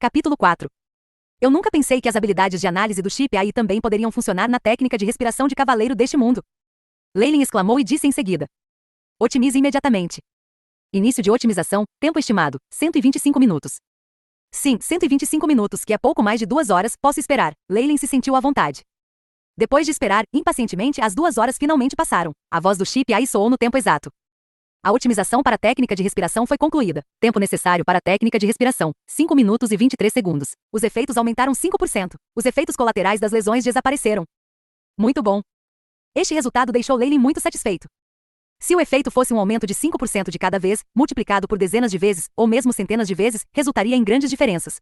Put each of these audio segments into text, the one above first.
Capítulo 4. Eu nunca pensei que as habilidades de análise do chip AI também poderiam funcionar na técnica de respiração de cavaleiro deste mundo. Leylin exclamou e disse em seguida. Otimize imediatamente. Início de otimização, tempo estimado, 125 minutos. Sim, 125 minutos, que é pouco mais de 2 horas, posso esperar. Leylin se sentiu à vontade. Depois de esperar, impacientemente, as 2 horas finalmente passaram. A voz do chip AI soou no tempo exato. A otimização para a técnica de respiração foi concluída. Tempo necessário para a técnica de respiração, 5 minutos e 23 segundos. Os efeitos aumentaram 5%. Os efeitos colaterais das lesões desapareceram. Muito bom. Este resultado deixou Leylin muito satisfeito. Se o efeito fosse um aumento de 5% de cada vez, multiplicado por dezenas de vezes, ou mesmo centenas de vezes, resultaria em grandes diferenças.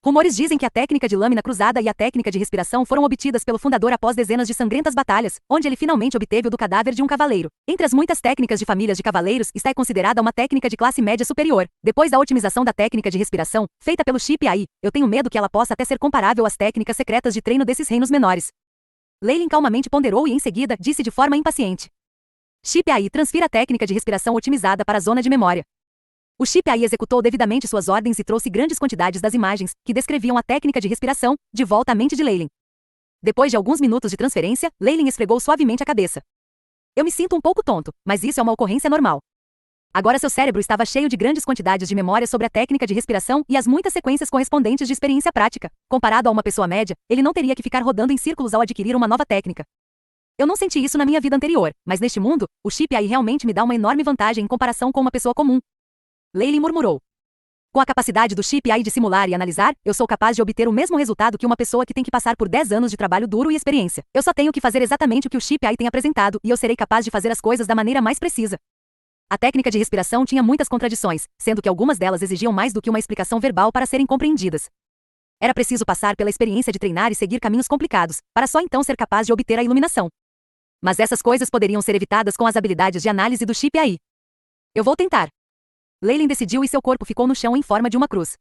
Rumores dizem que a técnica de lâmina cruzada e a técnica de respiração foram obtidas pelo fundador após dezenas de sangrentas batalhas, onde ele finalmente obteve o do cadáver de um cavaleiro. Entre as muitas técnicas de famílias de cavaleiros, esta é considerada uma técnica de classe média superior. Depois da otimização da técnica de respiração, feita pelo chip AI, eu tenho medo que ela possa até ser comparável às técnicas secretas de treino desses reinos menores. Leylin calmamente ponderou e em seguida disse de forma impaciente. Chip AI, transfira a técnica de respiração otimizada para a zona de memória. O chip AI executou devidamente suas ordens e trouxe grandes quantidades das imagens, que descreviam a técnica de respiração, de volta à mente de Leylin. Depois de alguns minutos de transferência, Leylin esfregou suavemente a cabeça. Eu me sinto um pouco tonto, mas isso é uma ocorrência normal. Agora seu cérebro estava cheio de grandes quantidades de memória sobre a técnica de respiração e as muitas sequências correspondentes de experiência prática. Comparado a uma pessoa média, ele não teria que ficar rodando em círculos ao adquirir uma nova técnica. Eu não senti isso na minha vida anterior, mas neste mundo, o chip AI realmente me dá uma enorme vantagem em comparação com uma pessoa comum. Leylin murmurou. Com a capacidade do chip AI de simular e analisar, eu sou capaz de obter o mesmo resultado que uma pessoa que tem que passar por 10 anos de trabalho duro e experiência. Eu só tenho que fazer exatamente o que o chip AI tem apresentado e eu serei capaz de fazer as coisas da maneira mais precisa. A técnica de respiração tinha muitas contradições, sendo que algumas delas exigiam mais do que uma explicação verbal para serem compreendidas. Era preciso passar pela experiência de treinar e seguir caminhos complicados, para só então ser capaz de obter a iluminação. Mas essas coisas poderiam ser evitadas com as habilidades de análise do chip AI. Eu vou tentar. Leylin decidiu e seu corpo ficou no chão em forma de uma cruz.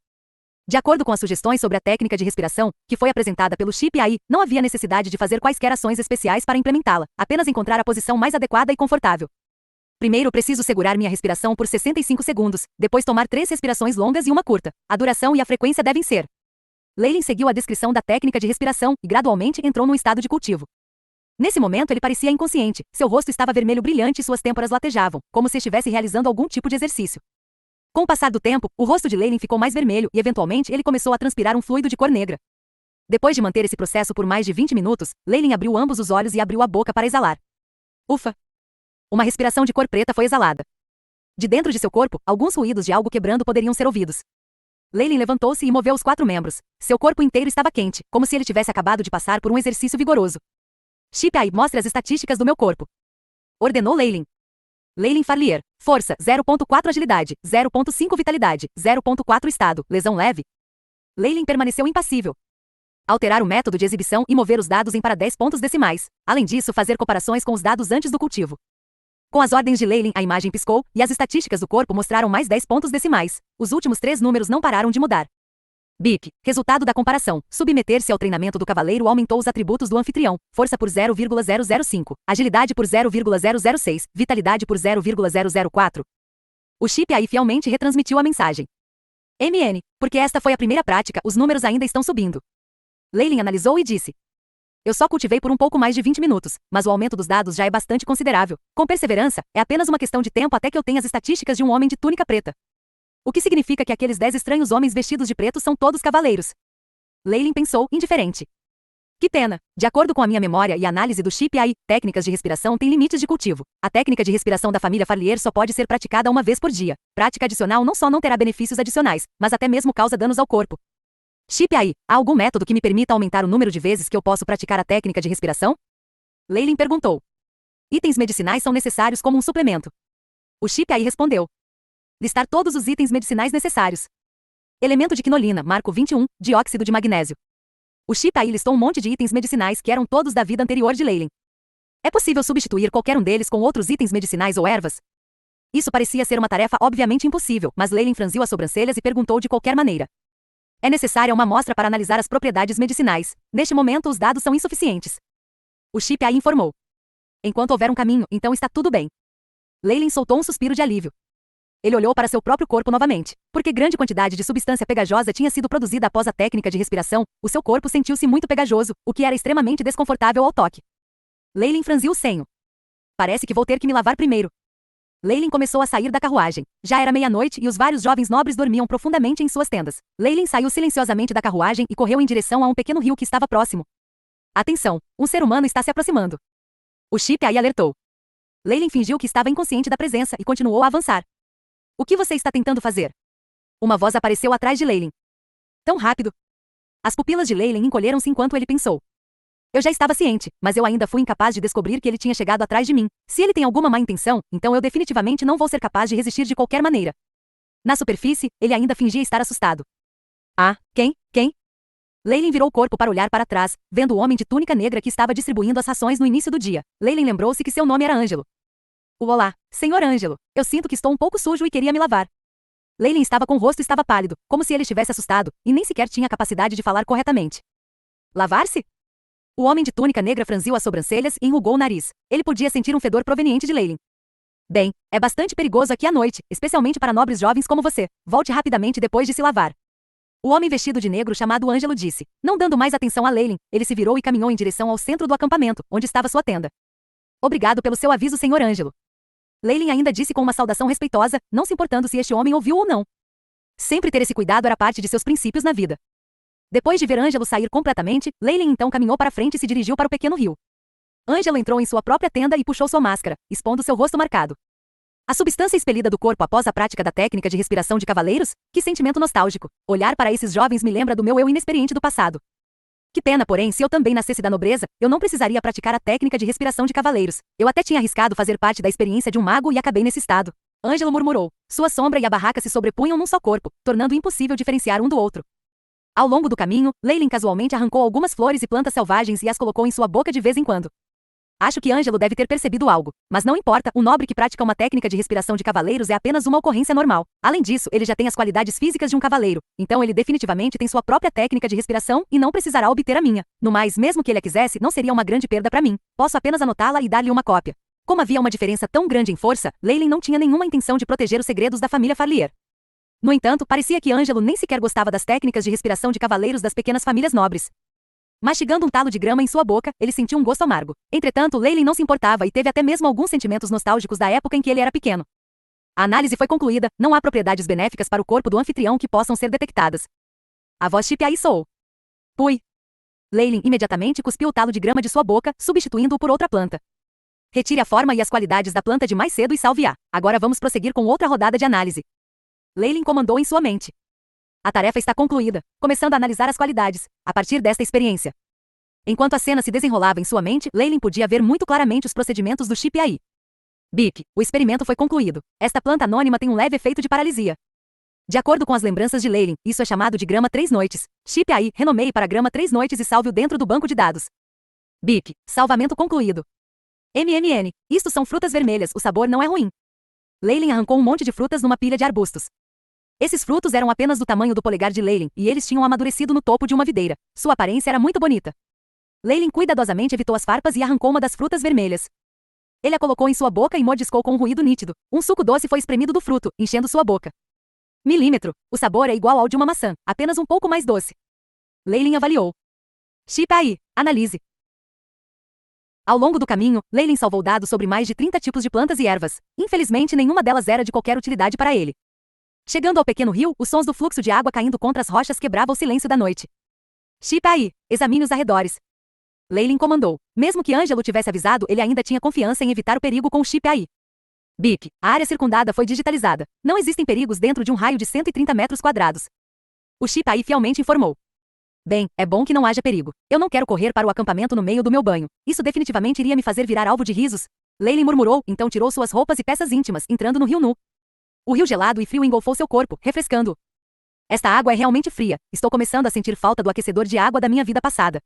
De acordo com as sugestões sobre a técnica de respiração, que foi apresentada pelo chip AI, não havia necessidade de fazer quaisquer ações especiais para implementá-la, apenas encontrar a posição mais adequada e confortável. Primeiro preciso segurar minha respiração por 65 segundos, depois tomar 3 respirações longas e uma curta. A duração e a frequência devem ser. Leylin seguiu a descrição da técnica de respiração e gradualmente entrou num estado de cultivo. Nesse momento ele parecia inconsciente, seu rosto estava vermelho brilhante e suas têmporas latejavam, como se estivesse realizando algum tipo de exercício. Com o passar do tempo, o rosto de Leylin ficou mais vermelho e eventualmente ele começou a transpirar um fluido de cor negra. Depois de manter esse processo por mais de 20 minutos, Leylin abriu ambos os olhos e abriu a boca para exalar. Ufa! Uma respiração de cor preta foi exalada. De dentro de seu corpo, alguns ruídos de algo quebrando poderiam ser ouvidos. Leylin levantou-se e moveu os 4 membros. Seu corpo inteiro estava quente, como se ele tivesse acabado de passar por um exercício vigoroso. Chip AI, mostre as estatísticas do meu corpo. Ordenou Leylin. Leylin Farlier. Força, 0.4 agilidade, 0.5 vitalidade, 0.4 estado, lesão leve. Leylin permaneceu impassível. Alterar o método de exibição e mover os dados em para 10 pontos decimais. Além disso, fazer comparações com os dados antes do cultivo. Com as ordens de Leylin, a imagem piscou, e as estatísticas do corpo mostraram mais 10 pontos decimais. Os últimos 3 números não pararam de mudar. BIP. Resultado da comparação. Submeter-se ao treinamento do cavaleiro aumentou os atributos do anfitrião. Força por 0,005. Agilidade por 0,006. Vitalidade por 0,004. O chip AI fielmente retransmitiu a mensagem. MN. Porque esta foi a primeira prática, os números ainda estão subindo. Leylin analisou e disse. Eu só cultivei por um pouco mais de 20 minutos, mas o aumento dos dados já é bastante considerável. Com perseverança, é apenas uma questão de tempo até que eu tenha as estatísticas de um homem de túnica preta. O que significa que aqueles 10 estranhos homens vestidos de preto são todos cavaleiros. Leylin pensou, indiferente. Que pena. De acordo com a minha memória e análise do chip AI, técnicas de respiração têm limites de cultivo. A técnica de respiração da família Farlier só pode ser praticada uma vez por dia. Prática adicional não só não terá benefícios adicionais, mas até mesmo causa danos ao corpo. Chip AI, há algum método que me permita aumentar o número de vezes que eu posso praticar a técnica de respiração? Leylin perguntou. Itens medicinais são necessários como um suplemento. O chip AI respondeu. Listar todos os itens medicinais necessários. Elemento de quinolina, marco 21, dióxido de magnésio. O chip AI listou um monte de itens medicinais que eram todos da vida anterior de Leylin. É possível substituir qualquer um deles com outros itens medicinais ou ervas? Isso parecia ser uma tarefa obviamente impossível, mas Leylin franziu as sobrancelhas e perguntou de qualquer maneira. É necessária uma amostra para analisar as propriedades medicinais. Neste momento os dados são insuficientes. O chip AI informou. Enquanto houver um caminho, então está tudo bem. Leylin soltou um suspiro de alívio. Ele olhou para seu próprio corpo novamente. Porque grande quantidade de substância pegajosa tinha sido produzida após a técnica de respiração, o seu corpo sentiu-se muito pegajoso, o que era extremamente desconfortável ao toque. Leylin franziu o senho. Parece que vou ter que me lavar primeiro. Leylin começou a sair da carruagem. Já era meia-noite e os vários jovens nobres dormiam profundamente em suas tendas. Leylin saiu silenciosamente da carruagem e correu em direção a um pequeno rio que estava próximo. Atenção! Um ser humano está se aproximando. O Chip aí alertou. Leylin fingiu que estava inconsciente da presença e continuou a avançar. O que você está tentando fazer? Uma voz apareceu atrás de Leylin. Tão rápido. As pupilas de Leylin encolheram-se enquanto ele pensou. Eu já estava ciente, mas eu ainda fui incapaz de descobrir que ele tinha chegado atrás de mim. Se ele tem alguma má intenção, então eu definitivamente não vou ser capaz de resistir de qualquer maneira. Na superfície, ele ainda fingia estar assustado. Ah, quem? Leylin virou o corpo para olhar para trás, vendo o homem de túnica negra que estava distribuindo as rações no início do dia. Leylin lembrou-se que seu nome era Ângelo. Olá, Senhor Ângelo. Eu sinto que estou um pouco sujo e queria me lavar. Leylin estava com o rosto estava pálido, como se ele estivesse assustado, e nem sequer tinha capacidade de falar corretamente. Lavar-se? O homem de túnica negra franziu as sobrancelhas e enrugou o nariz. Ele podia sentir um fedor proveniente de Leylin. Bem, é bastante perigoso aqui à noite, especialmente para nobres jovens como você. Volte rapidamente depois de se lavar. O homem vestido de negro chamado Ângelo disse. Não dando mais atenção a Leylin, ele se virou e caminhou em direção ao centro do acampamento, onde estava sua tenda. Obrigado pelo seu aviso, Senhor Ângelo. Leylin ainda disse com uma saudação respeitosa, não se importando se este homem ouviu ou não. Sempre ter esse cuidado era parte de seus princípios na vida. Depois de ver Ângelo sair completamente, Leylin então caminhou para frente e se dirigiu para o pequeno rio. Ângelo entrou em sua própria tenda e puxou sua máscara, expondo seu rosto marcado. A substância expelida do corpo após a prática da técnica de respiração de cavaleiros? Que sentimento nostálgico. Olhar para esses jovens me lembra do meu eu inexperiente do passado. Que pena, porém, se eu também nascesse da nobreza, eu não precisaria praticar a técnica de respiração de cavaleiros. Eu até tinha arriscado fazer parte da experiência de um mago e acabei nesse estado. Ângelo murmurou. Sua sombra e a barraca se sobrepunham num só corpo, tornando impossível diferenciar um do outro. Ao longo do caminho, Leylin casualmente arrancou algumas flores e plantas selvagens e as colocou em sua boca de vez em quando. Acho que Ângelo deve ter percebido algo. Mas não importa, um nobre que pratica uma técnica de respiração de cavaleiros é apenas uma ocorrência normal. Além disso, ele já tem as qualidades físicas de um cavaleiro. Então ele definitivamente tem sua própria técnica de respiração e não precisará obter a minha. No mais, mesmo que ele a quisesse, não seria uma grande perda para mim. Posso apenas anotá-la e dar-lhe uma cópia. Como havia uma diferença tão grande em força, Leylin não tinha nenhuma intenção de proteger os segredos da família Farlier. No entanto, parecia que Ângelo nem sequer gostava das técnicas de respiração de cavaleiros das pequenas famílias nobres. Mastigando um talo de grama em sua boca, ele sentiu um gosto amargo. Entretanto, Leylin não se importava e teve até mesmo alguns sentimentos nostálgicos da época em que ele era pequeno. A análise foi concluída, não há propriedades benéficas para o corpo do anfitrião que possam ser detectadas. A voz Chip aí soou. Pui. Leylin imediatamente cuspiu o talo de grama de sua boca, substituindo-o por outra planta. Retire a forma e as qualidades da planta de mais cedo e salve-a. Agora vamos prosseguir com outra rodada de análise. Leylin comandou em sua mente. A tarefa está concluída, começando a analisar as qualidades, a partir desta experiência. Enquanto a cena se desenrolava em sua mente, Leylin podia ver muito claramente os procedimentos do Chip aí. Bip, o experimento foi concluído. Esta planta anônima tem um leve efeito de paralisia. De acordo com as lembranças de Leylin, isso é chamado de grama 3 noites. Chip aí, renomeie para grama 3 noites e salve-o dentro do banco de dados. Bip, salvamento concluído. Isto são frutas vermelhas, o sabor não é ruim. Leylin arrancou um monte de frutas numa pilha de arbustos. Esses frutos eram apenas do tamanho do polegar de Leylin, e eles tinham amadurecido no topo de uma videira. Sua aparência era muito bonita. Leylin cuidadosamente evitou as farpas e arrancou uma das frutas vermelhas. Ele a colocou em sua boca e mordiscou com um ruído nítido. Um suco doce foi espremido do fruto, enchendo sua boca. Milímetro. O sabor é igual ao de uma maçã, apenas um pouco mais doce. Leylin avaliou. Chip aí, analise. Ao longo do caminho, Leylin salvou dados sobre mais de 30 tipos de plantas e ervas. Infelizmente, nenhuma delas era de qualquer utilidade para ele. Chegando ao pequeno rio, os sons do fluxo de água caindo contra as rochas quebravam o silêncio da noite. Chip aí, examine os arredores. Leylin comandou. Mesmo que Ângelo tivesse avisado, ele ainda tinha confiança em evitar o perigo com o Chip aí. Bip, a área circundada foi digitalizada. Não existem perigos dentro de um raio de 130 metros quadrados. O Chip aí fielmente informou. Bem, é bom que não haja perigo. Eu não quero correr para o acampamento no meio do meu banho. Isso definitivamente iria me fazer virar alvo de risos. Leylin murmurou, então tirou suas roupas e peças íntimas, entrando no rio nu. O rio gelado e frio engolfou seu corpo, refrescando-o. Esta água é realmente fria. Estou começando a sentir falta do aquecedor de água da minha vida passada.